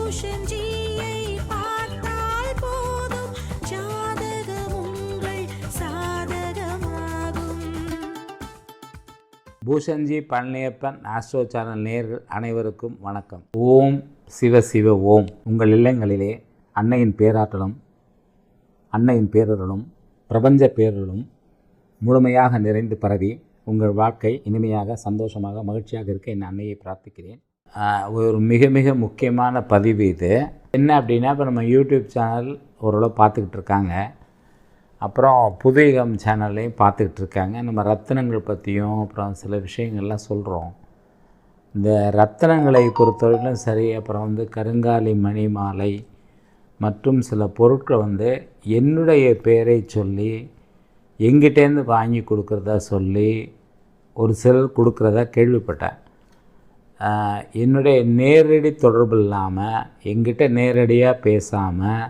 பூஷன்ஜியை பார்த்தால் போதும், ஜாதகம் உங்கள் சாதகமாகும். பூஷன்ஜி பழனியப்பன் ஆஸ்ட்ரோ சேனல் நேயர்கள் அனைவருக்கும் வணக்கம். ஓம் சிவ சிவ ஓம். உங்கள் இல்லங்களிலே அன்னையின் பேராற்றலும் அன்னையின் பேரருளும் பிரபஞ்ச பேரருளும் முழுமையாக நிறைந்து பரவி உங்கள் வாழ்க்கை இனிமையாக சந்தோஷமாக மகிழ்ச்சியாக இருக்க என் அன்னையை பிரார்த்திக்கிறேன். ஒரு மிக மிக முக்கியமான பதிவு இது. என்ன அப்படின்னா, இப்போ நம்ம யூடியூப் சேனல் ஓரளவு பார்த்துக்கிட்டு இருக்காங்க, அப்புறம் புதுயுகம் சேனல்லையும் பார்த்துக்கிட்டு இருக்காங்க. நம்ம ரத்தினங்கள் பற்றியும் அப்புறம் சில விஷயங்கள்லாம் சொல்கிறோம். இந்த ரத்தினங்களை பொறுத்தவரையிலும் சரி, அப்புறம் கருங்காலி மணி மாலை மற்றும் சில பொருட்களை என்னுடைய பெயரை சொல்லி எங்கிட்டேருந்து வாங்கி கொடுக்குறதா சொல்லி ஒரு சிலர் கொடுக்குறதா கேள்விப்பட்டேன். என்னுடைய நேரடி தொடர்பு இல்லாமல், எங்கிட்ட நேரடியாக பேசாமல்,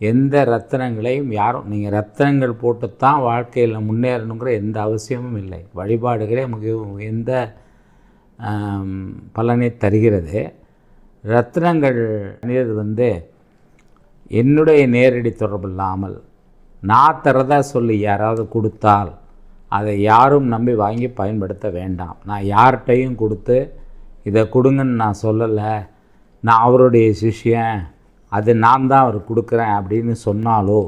எந்த ரத்தினங்களையும் யாரும் நீங்கள் ரத்தினங்கள் போட்டு தான் வாழ்க்கையில் முன்னேறணுங்கிற எந்த அவசியமும் இல்லை. வழிபாடுகளே எந்த பலனை தருகிறது. ரத்தினங்கள் என்னுடைய நேரடி தொடர்பு இல்லாமல் நான் தரதா சொல்லி யாராவது கொடுத்தால் அதை யாரும் நம்பி வாங்கி பயன்படுத்த வேண்டாம். நான் யார்கிட்டையும் கொடுத்து இதை கொடுங்கன்னு நான் சொல்லலை, நான் அவருடைய சிஷ்யன், அது நான் தான் அவர் கொடுக்குறேன் அப்படின்னு சொன்னாலோ,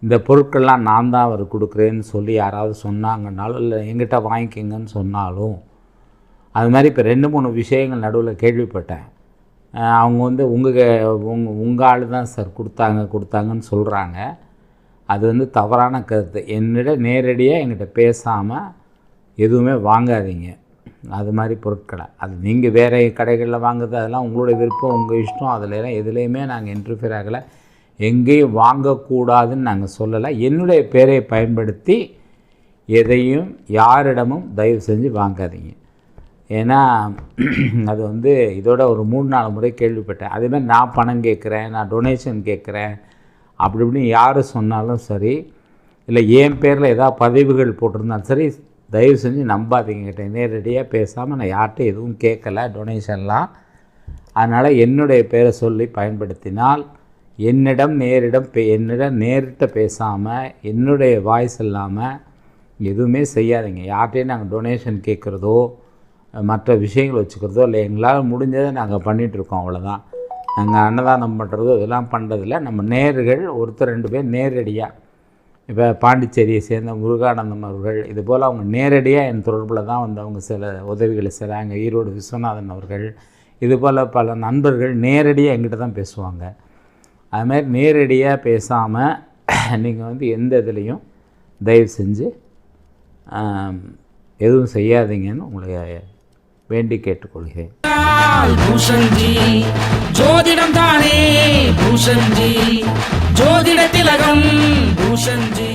இந்த பொருட்கள்லாம் நான் தான் அவர் கொடுக்குறேன்னு சொல்லி யாராவது சொன்னாங்கன்னாலும், இல்லை எங்கிட்ட வாங்கிக்கிங்கன்னு சொன்னாலும், அது மாதிரி இப்போ 2-3 விஷயங்கள் நடுவில் கேள்விப்பட்டேன். அவங்க உங்கள் ஆள் தான் சார் கொடுத்தாங்கன்னு சொல்கிறாங்க. அது தவறான கருத்து. என்னிடம் நேரடியாக என்கிட்ட பேசாமல் எதுவுமே வாங்காதீங்க. அது மாதிரி பொருட்களை அது நீங்கள் வேறு கடைகளில் வாங்குறது அதெல்லாம் உங்களுடைய விருப்பம், உங்கள் இஷ்டம். அதிலெல்லாம் எதுலேயுமே நாங்கள் இன்டர்ஃபியர் ஆகலை. எங்கேயும் வாங்கக்கூடாதுன்னு நாங்கள் சொல்லலை. என்னுடைய பேரை பயன்படுத்தி எதையும் யாரிடமும் தயவு செஞ்சு வாங்காதீங்க. ஏன்னா அது இதோட ஒரு 3-4 முறை கேள்விப்பட்டேன். அதேமாதிரி நான் பணம் கேட்குறேன், நான் டொனேஷன் கேட்குறேன் அப்படி இப்படின்னு யார் சொன்னாலும் சரி, இல்லை என் பேரில் ஏதாவது பதிவுகள் போட்டிருந்தாலும் சரி, தயவு செஞ்சு நம்பாதீங்கிட்ட. நேரடியாக பேசாமல் நான் யார்கிட்ட எதுவும் கேட்கலை டொனேஷன்லாம். அதனால் என்னுடைய பேரை சொல்லி பயன்படுத்தினால் என்னிடம் நேரிட்ட பேசாமல், என்னுடைய வாய்ஸ் இல்லாமல் எதுவுமே செய்யாதீங்க. யார்கிட்டையும் நாங்கள் டொனேஷன் கேட்குறதோ மற்ற விஷயங்கள் வச்சுக்கிறதோ இல்லை. எங்களால் முடிஞ்சதை நாங்கள் பண்ணிகிட்ருக்கோம், அவ்வளோதான். நாங்கள் அன்னதானம் பண்ணுறதோ இதெல்லாம் பண்ணுறதில்ல. நம்ம நேர்கள் 1-2 பேர் நேரடியாக, இப்போ பாண்டிச்சேரியை சேர்ந்த முருகானந்தம் அவர்கள், இதுபோல் அவங்க நேரடியாக என் தொடர்பில் தான் அவங்க சில உதவிகளை செய்கிறாங்க. ஈரோடு விஸ்வநாதன் அவர்கள், இதுபோல் பல நண்பர்கள் நேரடியாக எங்கிட்ட தான் பேசுவாங்க. அதுமாதிரி நேரடியாக பேசாமல் நீங்கள் எந்த இதுலேயும் தயவு செஞ்சு எதுவும் செய்யாதீங்கன்னு உங்களை வேண்டி கேட்டுக்கொள்கிறேன். பூஷன்ஜி ஜோதிடம் தானே, பூஷன்ஜி ஜோதிட திலகம், பூஷன்ஜி.